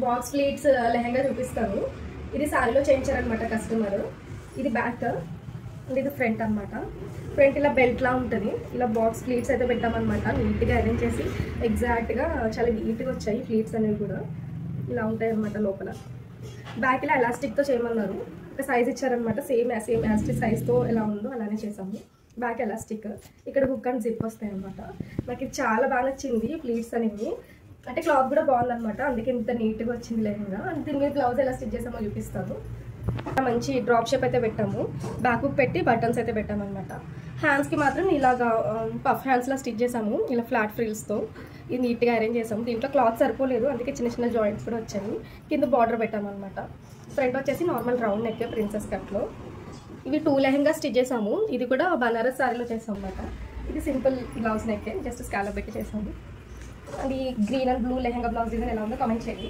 Box pleats lehenga చూపిస్తాను. ఇది సారీలో చేయించారనమాట కస్టమర్. ఇది బ్యాక్ అండ్ ఇది ఫ్రంట్ అనమాట. ఫ్రంట్ ఇలా బెల్ట్ లా ఉంటుంది. ఇలా బాక్స్ ప్లీట్స్ అయితే పెట్టామన్నమాట. నీట్గా అరేంజ్ చేసి ఎగ్జాక్ట్గా చాలా నీట్గా వచ్చాయి ప్లీట్స్ అనేవి కూడా. ఇలా ఉంటాయి అన్నమాట లోపల. బ్యాక్ ఇలా ఎలాస్టిక్తో చేయమన్నారు. ఒక సైజ్ ఇచ్చారనమాట. సేమ్ యాస్టిక్ సైజ్తో ఎలా ఉందో అలానే చేసాము. బ్యాక్ ఎలాస్టిక్, ఇక్కడ హుక్ అండ్ జిప్ వస్తాయి అనమాట. నాకు ఇది చాలా బాగా నచ్చింది ప్లీట్స్ అనేవి. అంటే క్లాత్ కూడా బాగుందనమాట, అందుకే ఇంత నీట్గా వచ్చింది లెహంగా. అండ్ దీని మీద బ్లౌజ్ ఎలా స్టిచ్ చేసామో చూపిస్తాను. మంచి డ్రాప్ షేప్ అయితే పెట్టాము. బ్యాక్ హుక్ పెట్టి బటన్స్ అయితే పెట్టామన్నమాట. హ్యాండ్స్కి మాత్రం ఇలాగా పఫ్ హ్యాండ్స్లా స్టిచ్ చేసాము, ఇలా ఫ్లాట్ ఫ్రిల్స్తో. ఇది నీట్గా అరేంజ్ చేసాము. దీంట్లో క్లాత్ సరిపోలేదు, అందుకే చిన్న చిన్న జాయింట్స్ కూడా వచ్చాయి. కింద బార్డర్ పెట్టామన్నమాట. ఫ్రంట్ వచ్చేసి నార్మల్ రౌండ్ నెక్ ప్రిన్సెస్ కట్లో. ఇవి 2 లెహంగా స్టిచ్ చేసాము. ఇది కూడా బనారస్ సారీలో చేసాం అన్నమాట. ఇది simple blouse neck, just scallop పెట్టి చేసాము. అండ్ ఈ green and blue lehenga blouse design ఎలా ఉందో కామెంట్ చేయండి.